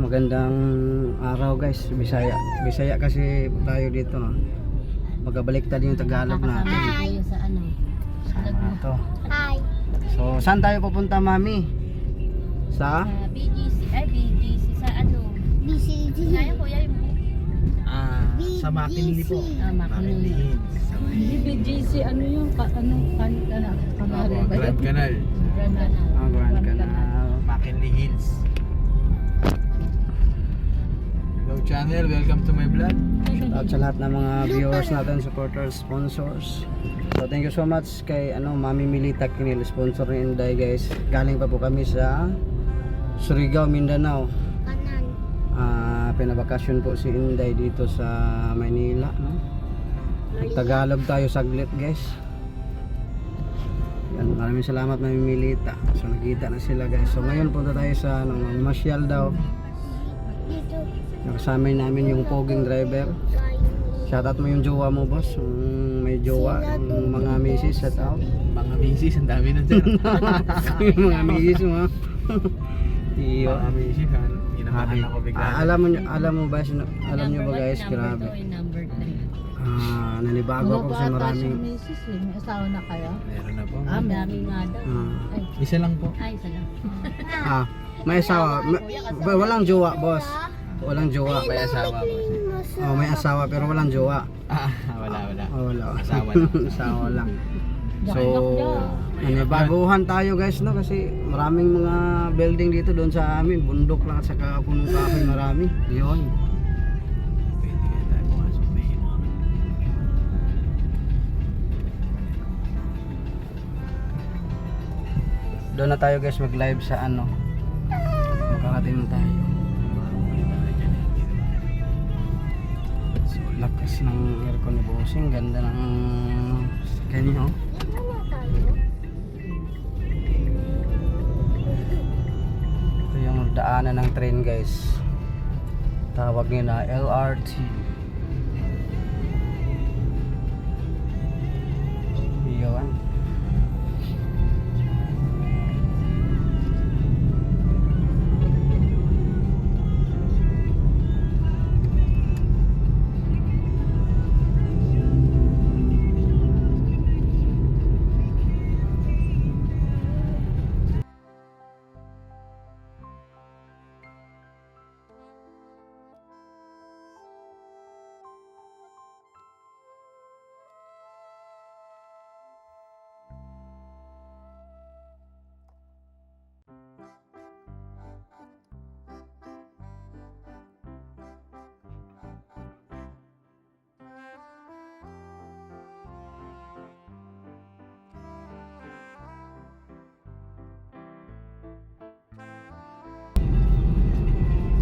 magandang araw guys. Bisaya kasi tayo dito. Magabaliktad yung Tagalog natin. Hi. Sa ano? Sa Ito. Hi. So, saan tayo pupunta, Mami? Sa? BGC. Ay, BGC. Sa ano? BGC. Kaya kuya yung Sa McKinley po. McKinley. BGC, ano yung kanari ba Grand yun? Canal. Grand Canal. McKinley Hills. Hello channel, welcome to my vlog. Shout out sa lahat ng mga viewers natin, supporters, sponsors. So, thank you so much kay Mami Milita Kinil, sponsor ni Inday guys. Galing pa po kami sa Surigao, Mindanao. Pinabakasyon po si Inday dito sa Maynila, no? Tagalog tayo saglit guys. Yan, maraming salamat Mami Milita. So nakita na sila guys. So ngayon punta tayo sa Masyal daw. Nakasama namin yung poging driver. Shoutout mo yung jowa mo boss. May jowa, yung mga misis, shout out. Mga misis, ang dami na dyan. Yung mga misis mo. Iyo. Mga misis, hinamahan ako bigla. Alam mo ba guys, grabe. Number 3. Nanibago ako sa maraming misis eh. May asawa na kayo? Meron na po. Ang dami nga daw. Ay, Isa lang po. isa lang. may asawa. Walang jowa, boss. Walang jowa. May asawa po siya. Oh, may asawa pero walang jowa. Wala. Wala. Asawa lang. Asawa lang. So, nanibaguhan tayo guys, no, kasi maraming mga building dito doon sa amin, bundok lang at saka punong kahoy marami. Yun. Pwede kaya tayo pumasok na yun. Doon na tayo guys mag-live sa makakating na tayo. So, lakas ng aircon ni Bossing, ganda ng ganyan, oh. Ito yung daanan ng train guys. Tawag nila LRT. Yun.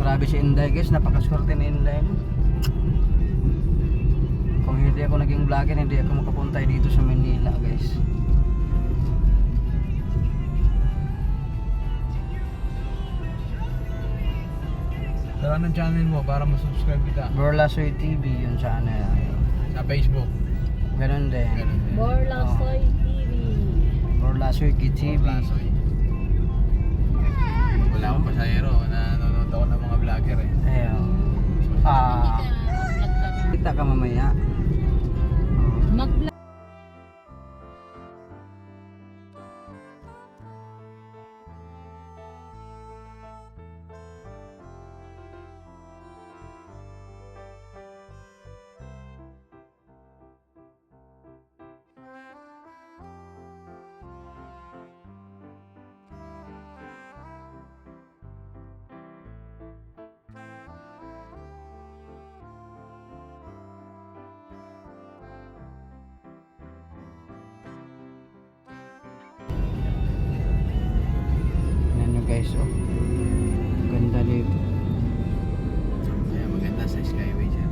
Grabe si Inday guys, napakaswerte ni Inday, no? Kung hindi ako naging vlogger, hindi ako makapunta dito sa Manila guys. Tara ng channel mo para masubscribe kita. Borlasoy TV yung channel. Sa Facebook. Ganun din. Ganun din. Borlasoy TV. Borlasoy TV. Borlasoy. Wala akong pasahero. Nanonood ako ng mga vlogger eh. Ayun. Kita ka mamaya. Mag-vlog. Guys, oh. Ganda dito. Kaya maganda sa Skyway siya.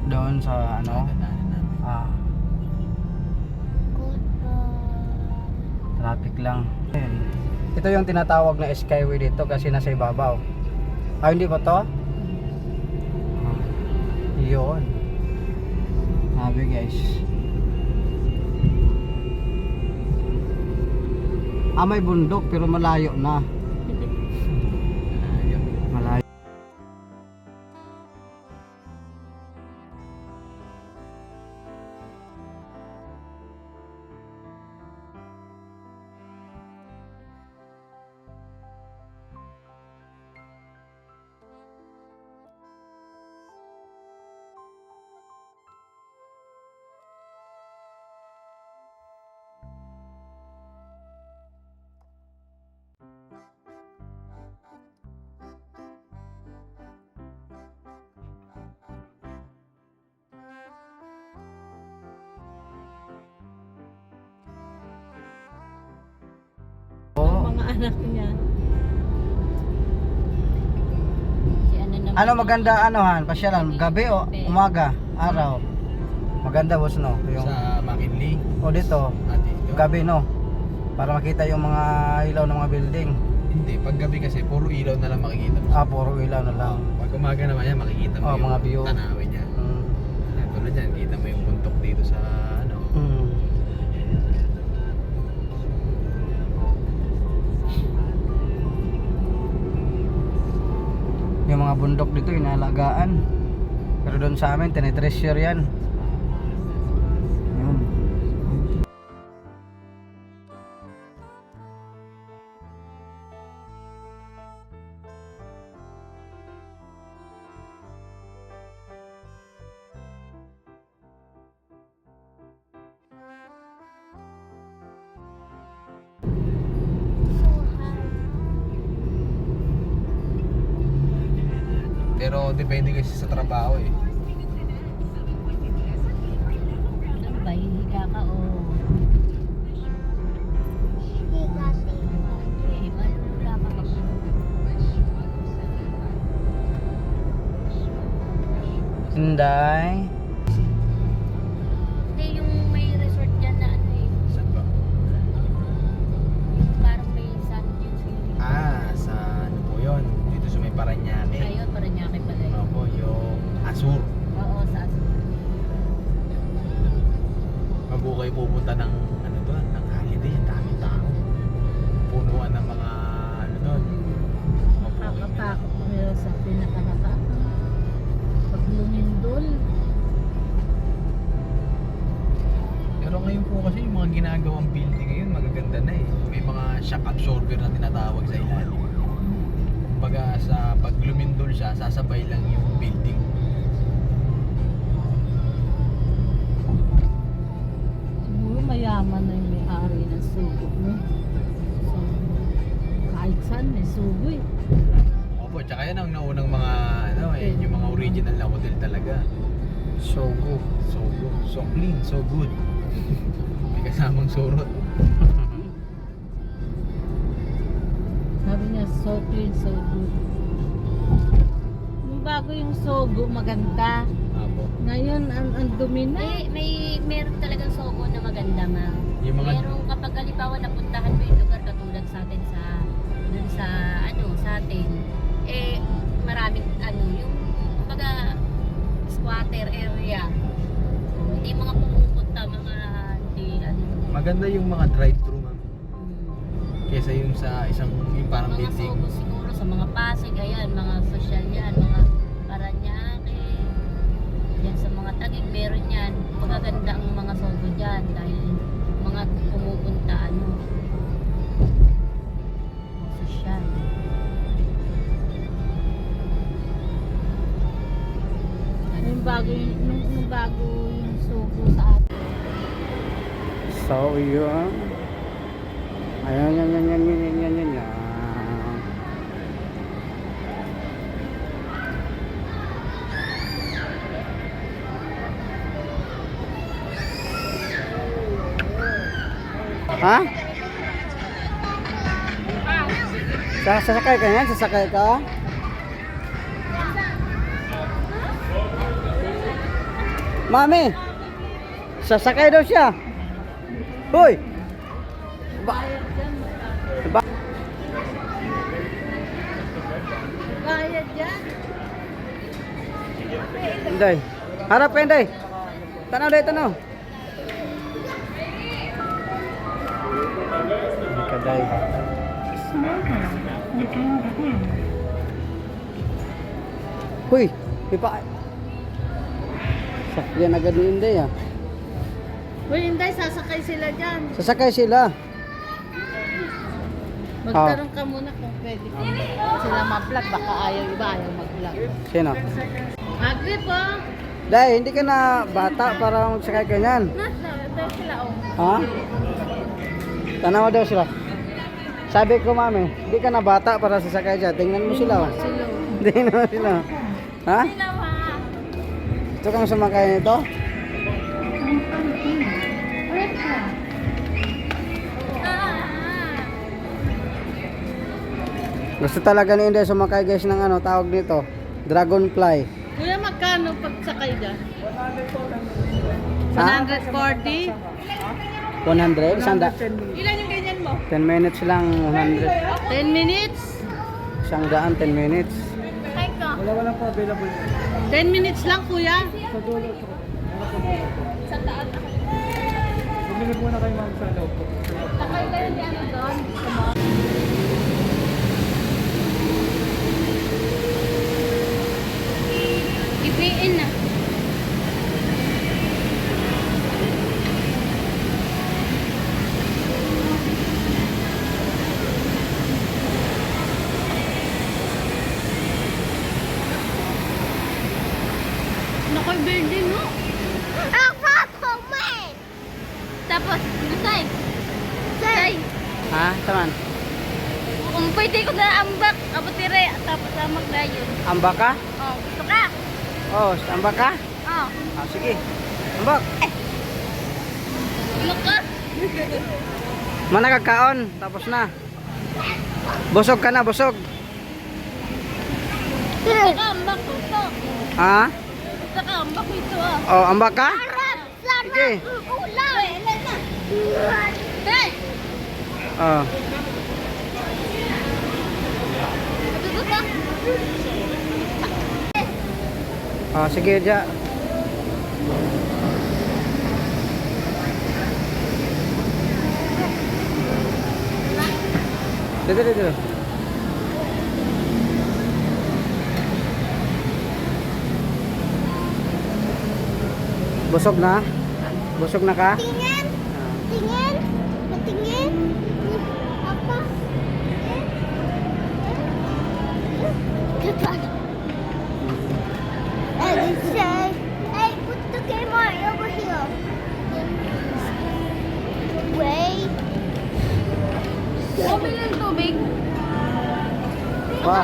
Doon sa Dadaanan namin. Traffic lang. Ayan. Ito yung tinatawag na Skyway dito kasi nasa ibabaw. Hindi ba to? Yun. Sabi guys. May bundok pero malayo na. Malayo. anak niya. Si ano naman. Ano maganda ano han? Pasyalan gabi o umaga, araw. Maganda boss no. Yung Sa McKinley. o dito, At dito. gabi no. Para makita yung mga ilaw ng mga building. Hindi, pag gabi kasi puro ilaw na lang makikita mo. Puro ilaw na lang. Pag umaga naman yan, makikita mo Oh, yung mga view. tanawin niya. Mm. Yan, tulad yan, kita mo yung bundok dito sa ano. Mm. Yung mga bundok dito inalagaan. Pero doon sa amin tinitreasure yan. Yun. Pero depende kasi sa trabaho eh. Ano ba, hihiga ka o? Eh, wala ka mag- Inday. Hindi, yung may resort dyan na ano eh. Saan ba? Yung parang may sand dunes eh. Sa ano po yun? Dito sa may Paranaque. Ayun, Paranaque pala yun. Ano po, yung Azur. Oo, sa Pag kayo pupunta ng ano doon, ng holiday, ang daming tao. Punuan ng mga ano doon. Nakakatakot pero sa pinakakatakot. Pag lumindol. Pero ngayon po kasi yung mga ginagawang building ngayon magaganda na eh. May mga shock absorber na tinatawag sa ilalim. Kumbaga sa pag lumindol siya, sasabay lang yung building. Siguro mayaman na yung may-ari ng sugo mo. So, kahit saan may sugo eh. Opo, tsaka yan ang naunang mga ano eh, yung mga original na hotel talaga. So good. So good, so clean, so good. May kasamang surot. Sabi niya, so clean, so good. Yung bago yung sogo, maganda. Apo. Ngayon, ang dumi na. meron talagang sogo na maganda, ma. Yung mga Merong kapag halimbawa napuntahan mo yung lugar katulad sa atin sa dun sa ano sa atin eh maraming ano yung kumbaga squatter area. Hindi mga pumupunta mga hindi ano maganda yung mga drive-thru ma'am. hmm, Kesa yung sa isang yung parang mga building. sogo siguro sa mga Pasig ayan mga social yan mga Paranaque yan sa mga Taguig meron yan magaganda ang mga sogo dyan dahil mga pumupunta ano social. Yung bago nung bago yung sugo sa atin. So yun. Ayan, yan, yan, yan, yan, yan, yan, yan, yan. Ha? Sasakay ka yan? Sasakay ka? Mami! Sasakay daw siya. Hoy! Ba Bayad yan. Inday. Harap ka, Inday. Tanaw, Day, tanaw. Kaday. Huy, ipa. Sakyan agad ni Inday ah. Uy, hindi, sasakay sila dyan. Sasakay sila. Magtanong ka muna kung pwede sila ma-vlog. Baka ayaw iba, ayaw mag-vlog. Sino? Agri po. Day, hindi ka na bata para magsakay ganyan. Ito sila, oh. Ha? Tanaw daw sila. Sabi ko, mami, hindi ka na bata para sasakay dyan. Tingnan mo sila. Oh. Sila, oh. Tingnan mo sila. Ha? Gusto kang sumakay nito? Gusto talaga ni Inday sumakay guys ng ano, tawag nito, Dragonfly. Kuya, magkano pagsakay dyan? Ha? 140? 100? Sanda? Ilan yung ganyan mo? 10 minutes lang, 100. 10 minutes? Isang daan, 10 minutes. 10 minutes lang, kuya. Ipiin na. Nakoy building mo. Tapos, say. Ha? Saman? Kung pwede ko na ambak, abutire, tapos ambak na yun. Ambak ka? Oh, gusto ka? Oh, ambak ka? Oh, Ah, sige. Ambak. ano ka? Mana kagkaon, tapos na. Busog ka na, busog. Gusto ka, ambak ko ito. Ha? Gusto ka, ambak ko ito ah. Oh, ambak ka? Sige. Ulan! Hey! Oh. Matuto ka? Oh, sige, ja. Dito. Busog na? Busog na ka? Tingin, patingin. Apa? Kapag. And it says, hey, put the camera over here. Wait. Open ng tubig. Pa.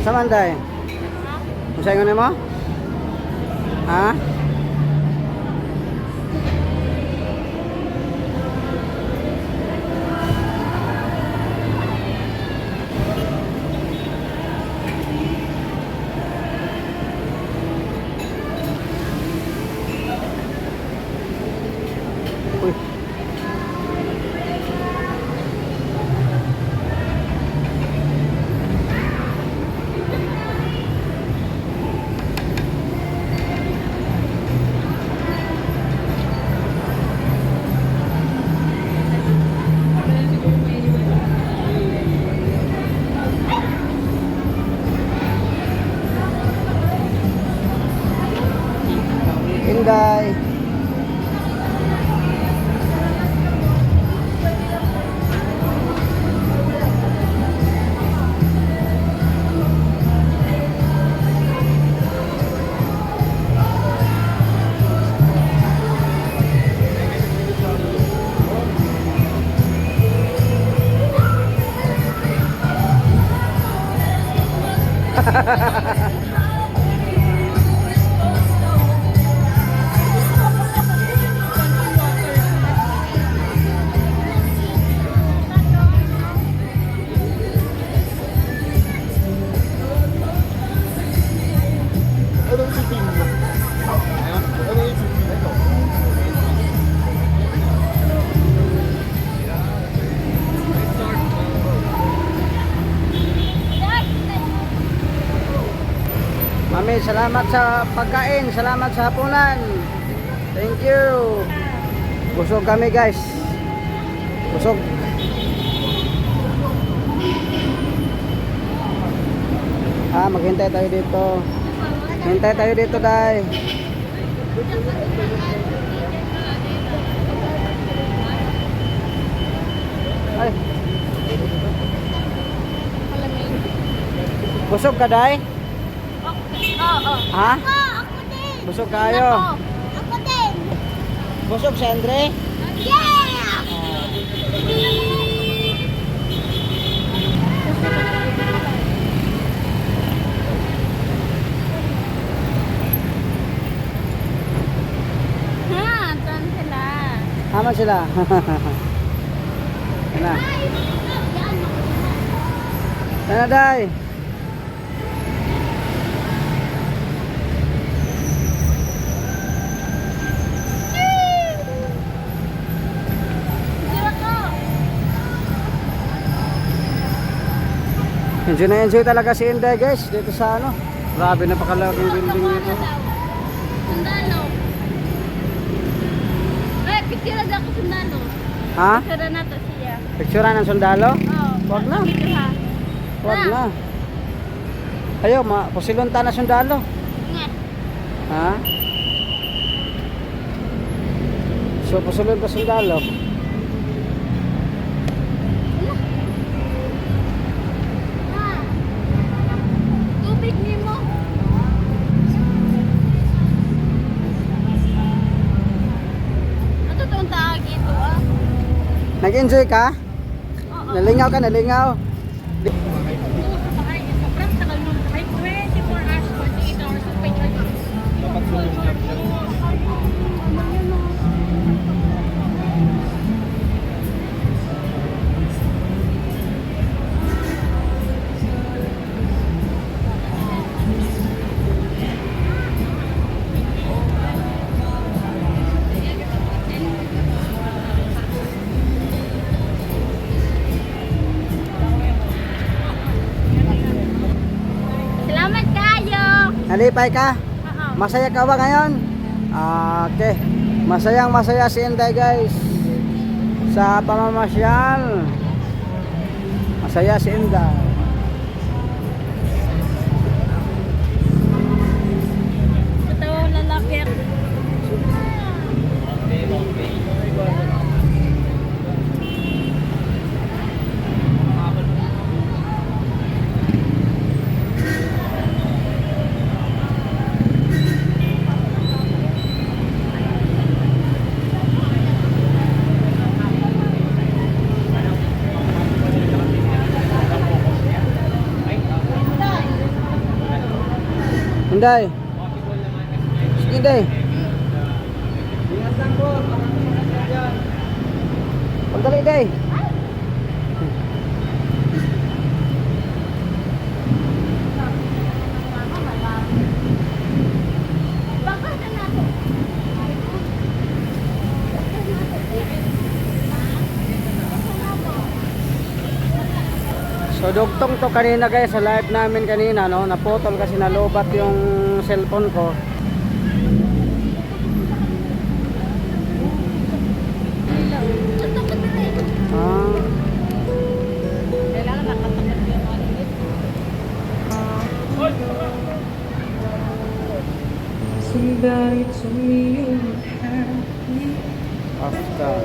Samanday. Usay ko mo? Ha? Uy. Inday. Mami, salamat sa pagkain, salamat sa hapunan. Thank you. Busog kami guys. Busog. Maghintay tayo dito. Hintay tayo dito, Day. Ay. Busog ka, Day? Oo. Ha? Ako din. Busog kayo. Ako din. Busog si Andre? Yeah! Ha? Aman sila. Yan na. Yan na, Day. Enjoy na enjoy talaga si Inday guys dito sa ano. Grabe, napakalaking building nito. Sundalo. Eh, picture na ako sundalo. Ha? Picture na to siya. Picturean ng sundalo? Oo. Wag na. Dito ha. Wag na. Ayo, pasilunta na sundalo. Nga. Ha? So, pasulun pa sundalo. Ha. Tubig ni mo. Ano toong tawag ito ah? Nag-enjoy ka? Oo. Nalingaw ka, nalingaw. Sobrang tagal nun. Kahit 24 hours, 48 hours of picture. Dapat sulong-lap siya. Salamat kayo! Nalipay ka? Oo. Masaya ka ba ngayon? Okay. Masayang masaya si Inday guys. Sa pamamasyal. Masaya si Inday. Totoo lalaki ako. Inday. Sige Inday. Ingat lang po. Pagdali Inday. Bakit na nato? So dugtong to kanina guys sa live namin kanina no, naputol kasi nalobat yung cellphone ko. Ah, Kailangan nakatapat yung ano nito. after.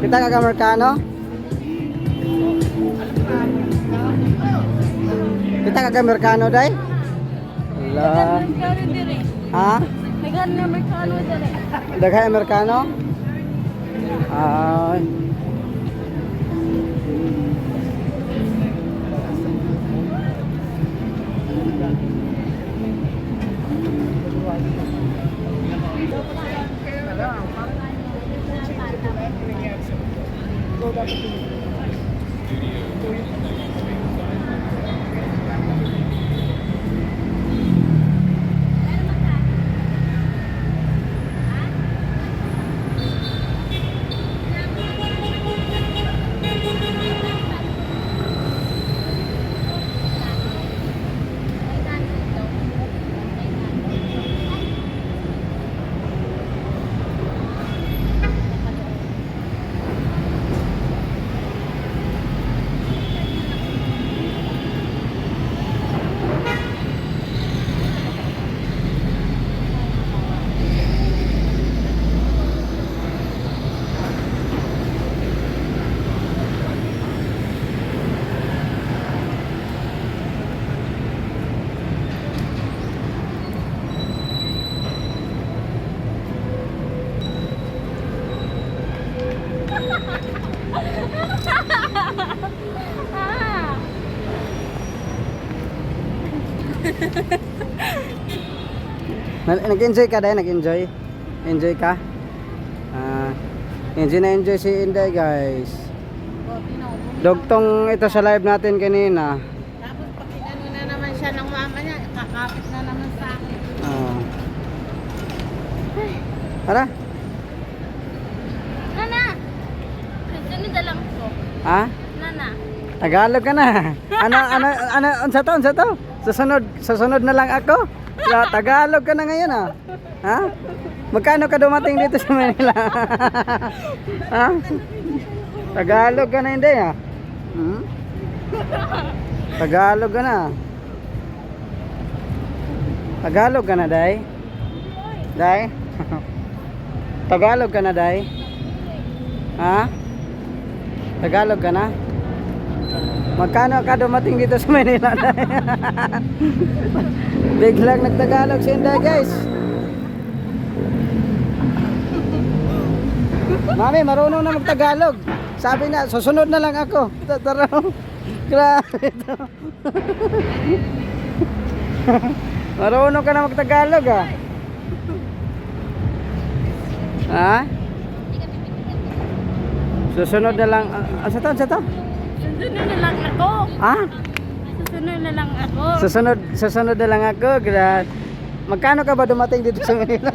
Kita ka Amerikano? Kita ka Amerikano day? Wala. Ha? Daghay Amerikano? Ay. Nag-enjoy ka dahil, nag-enjoy? Enjoy ka? Enjoy si Inday guys. Dugtong ito sa live natin kanina. Tapos pag ano na naman siya ng mama niya, kakapit na naman sa akin. Tara. Nana! Sunod na lang ko. Ha? Nana! Tagalog ka na. Ano, unsa to? Susunod na lang ako. Tagalog ka na ngayon ah. Ha? Magkano ka dumating dito sa Manila? Ha? Tagalog ka na hindi ah. Hmm? Tagalog ka na. Tagalog ka na, Day? Day? Tagalog ka na, Day? Ha? Tagalog ka na? Magkano ka dumating dito sa Manila, Day? Biglang nagtagalog si Inday, guys. Mami, marunong na magtagalog. Sabi na, susunod na lang ako. Tara. Grabe ito. Marunong ka na magtagalog ah. Ha? Susunod na lang. Sa to? Susunod na lang ako. Ha? Susunod na lang ako. Susunod na lang ako. Magkano ka ba dumating dito sa Manila?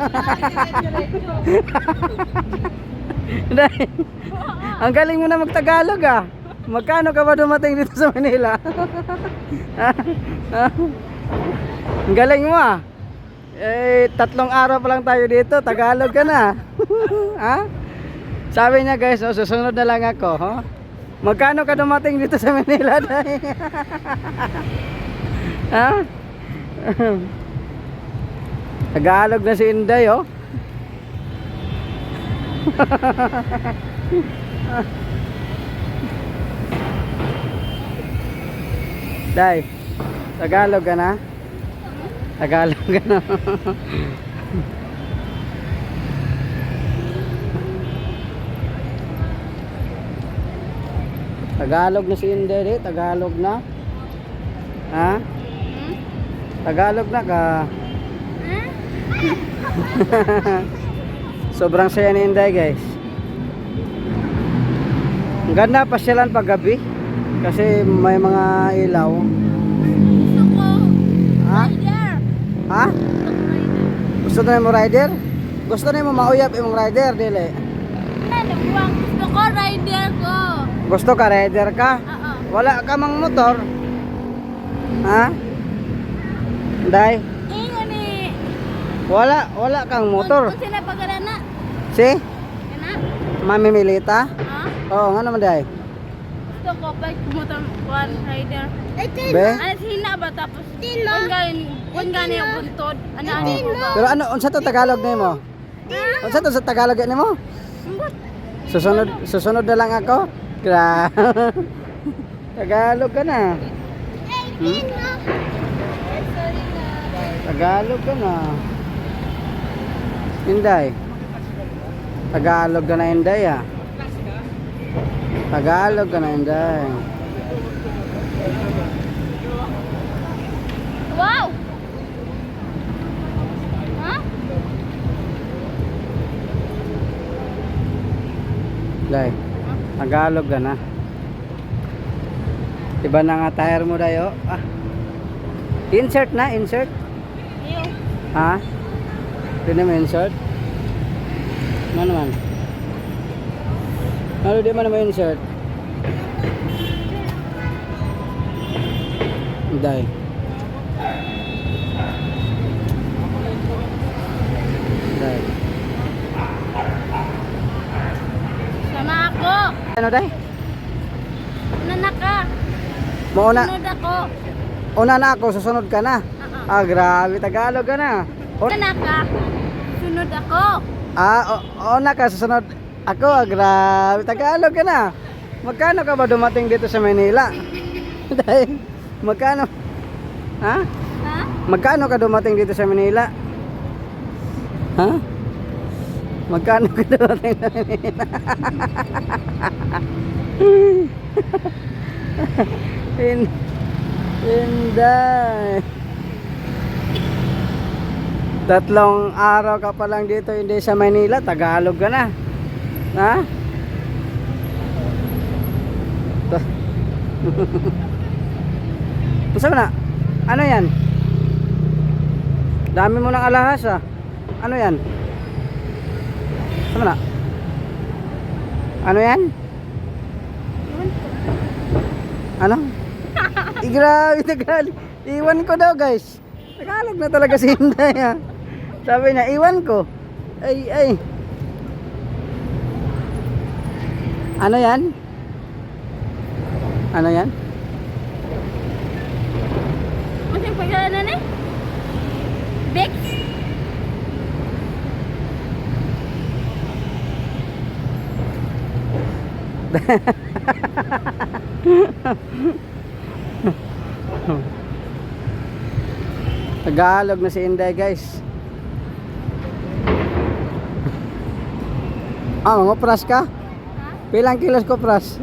Dahil, ang galing mo na magtagalog ah. Magkano ka ba dumating dito sa Manila? Ang galing mo ah. 3 araw pa lang tayo dito, Tagalog ka na. Ha? Sabi niya guys, susunod na lang ako. Huh? Magkano ka dumating dito sa Manila? Ha? Tagalog na si Inday oh. Day, Tagalog ka na? Tagalog ka na? Tagalog na si Inday, Tagalog na? Ha? Tagalog na ka? Sobrang saya ni Inday guys. Ang ganda pasyalan pag gabi kasi may mga ilaw. Gusto ko. Ha? Rider. Ha? Gusto na mo rider? Gusto na mo mauyap imong rider dili? Nanabuang gusto ko rider ko. Gusto ka rider ka? Oo. Wala ka mang motor? Ha? Day, Ingon ni. wala kang motor. Kung sila pagkarana. Si? Kana? Mami Milita? Ha? Oo, nga naman day. Gusto ko pa kumotor one rider. Be? Ano hina ba tapos? Kung gani yung buntod. Ano ba? Pero ano, unsa to Tagalog nimo? Unsa to sa Tagalog nimo? Susunod na lang ako. Gra. Tagalog ka na. Hmm? Tagalog ka na. Inday. Tagalog ka na, Inday, ah. Tagalog ka na, Inday. Wow! Ha? Day. Tagalog ka na. Iba na nga tire mo, Dayo. Ah. Insert na, insert. Ayun. Ha? Hindi mo insert? Ano naman? Ano di man naman insert? Day. Day. Sama ako. Ano, Day? Nanak ka. Mauna, Sunod ako. una na ako, susunod ka na. Ah, grabe, Tagalog ka na. Nanak ka. Sunod ako. Una ka, susunod ako. Ah, grabe, Tagalog ka na. Magkano ka ba dumating dito sa Manila? Dahil, magkano? Ha? Ha? Magkano ka dumating dito sa Manila? Ha? Magkano ka dumating sa Manila? Inday. 3 araw ka pa lang dito hindi sa Manila, Tagalog ka na. Ha? Masa na? Ano yan? Dami mo ng alahas, ah. Ano yan? Masa na? Ano yan? Ano? Grabe, Tagalog. Iwan ko daw, guys. Tagalog na talaga si Inday, ha. Sabi niya, iwan ko. Ay. Ano yan? Ano yan? Ano yung pagkakalan eh? Bex? Tagalog na si Inday, guys. Mga pras ka? Pilang kilos ko pras?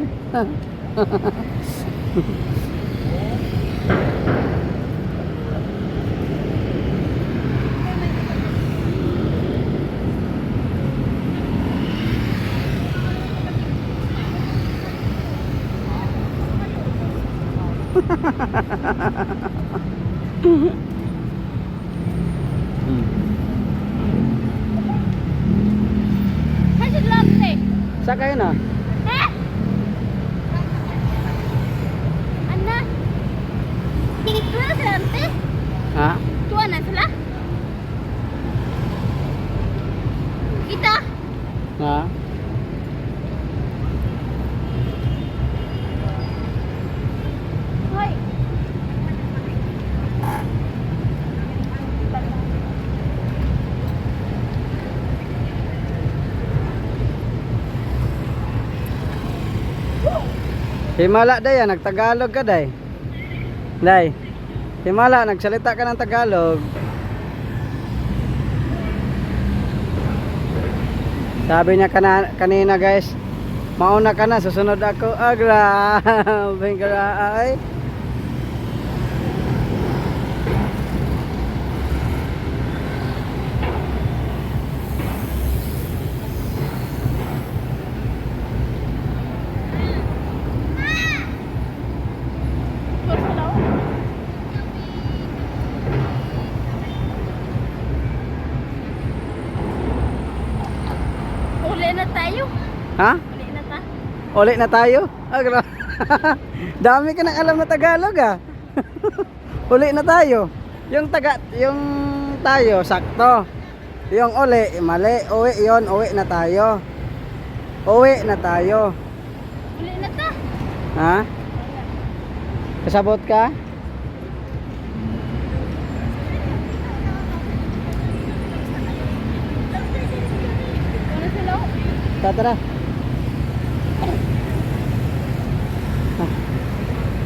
Kasi lante. Sa kayo na? Eh? Ana? Tuwa na sila ante? Ha? Tuwa na sila? Kita? Ha? Hoy. Himala day, nagtagalog ka day. Day. Himala, nagsalita ka ng Tagalog. Sabi niya kanina, guys, mauna ka na, susunod ako. Ah, grabe, grabe. Tuwa sila oh. Uli na tayo. Ha? Uli na ta. Uli na tayo? Ah, grabe. Dami ka nang alam na Tagalog, ah. Uli na tayo. Yung tayo, sakto. Yung uli, mali. Uwi yon, uwi na tayo. Uwi na tayo. Uli na ta. Ha? Kasabot ka? Tuwa na sila oh. Tara.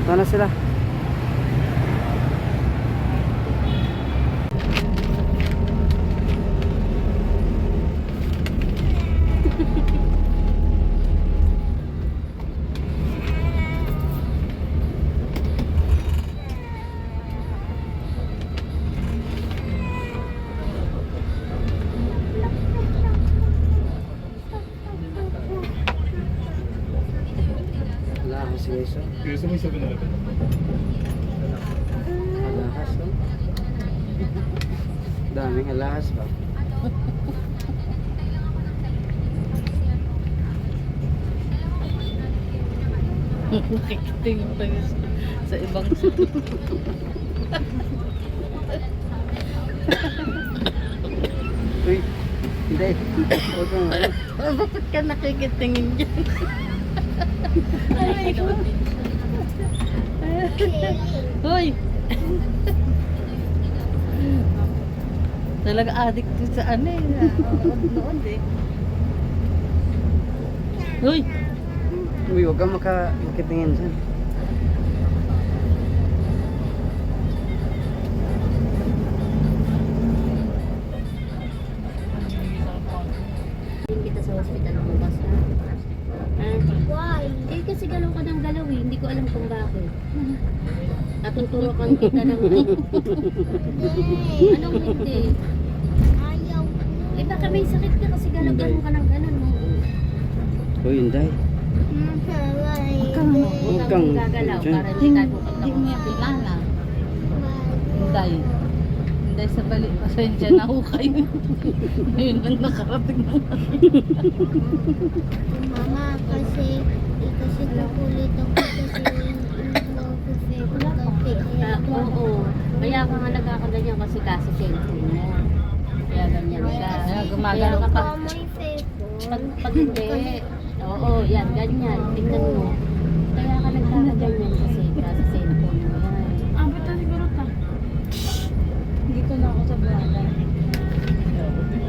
Sana sila. Alahas guys. Gusto mo isa na lang? Alahas oh. Daming alahas ba? Nakikitingin tayo sa ibang Uy, hindi. Huwag kang ano. Bakit ka nakikitingin dyan? Ay, Hoy! Talaga addict to sa ano eh. Noon eh. Hoy! Uy, huwag kang makitingin dyan. Hindi kita sa hospital bukas ha. Why? Eh kasi galaw ka ng galaw eh. Hindi ko alam kung bakit. Natuturokan kita ng anong hindi? Ayaw. Eh baka may sakit ka kasi galaw-galaw ka ng gano'n mo. Uy, hindi. Huwag kang gagalaw dyan. para hindi tayo Hindi mo yan kilala. Hinday. Hinday sa balik. Pasensya na ho kayo. Ngayon lang nakarating na. Mama, kasi kukulit ako kasi hindi ako favorite kape. Oo. Kaya ka nga nagkakaganyan kasi cellphone mo. Kaya ganyan siya. Kaya gumagalaw Kaya ka. kapag May favorite. pag hindi, oo, yan, ganyan. Tingnan mo. Kaya ka nagkakaganyan kasi cellphone mo. Yan. Abot na siguro ta. Dito na ako sa brada.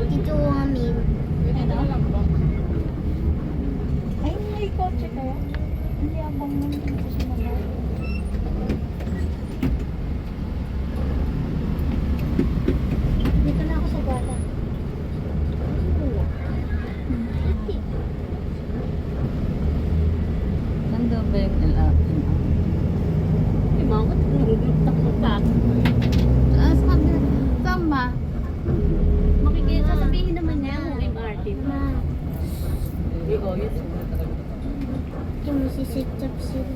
Dito kami. Ay, may kotse kaya? Hindi abang mo dito sa mga. Dito na ako sa bata. Nandun ba yung LRT na? Ay, mga takot ka. Ah, saan ba? Sasabihin naman niya yung MRT. Ma, Ikaw, yun. ito masisitap sila.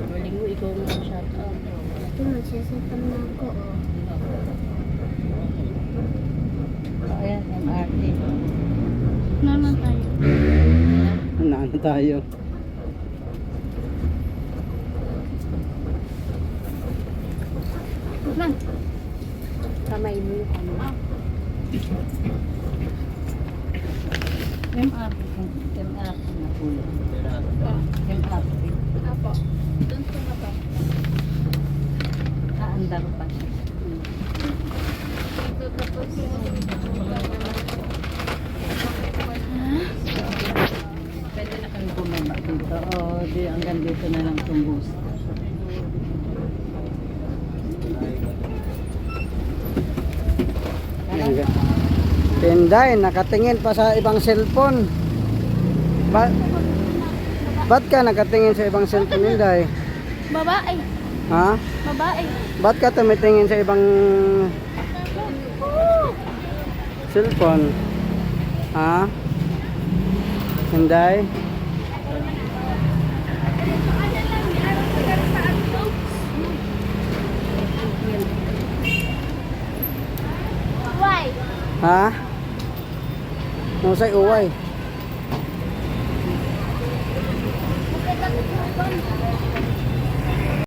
Galing mo, ikaw mo shout out. Ito masisitap na ako. Ayan, MRT. Naman tayo. Ano tayo? Kamay mo yung ano. MRT. MRT na po yun. MRT. Apo. Doon po na ba? Aandar pa siya. Ito tapos Pwede na kami bumaba dito. O, di hanggang dito na lang itong bus. Tinday, nakatingin pa sa ibang cellphone. Ba't ka nakatingin sa ibang cellphone, Tinday? babae. Ha? Babae. Ba't ka tumitingin sa ibang cellphone? Ha? Tinday? Why? Ha? Ano sa'y uway?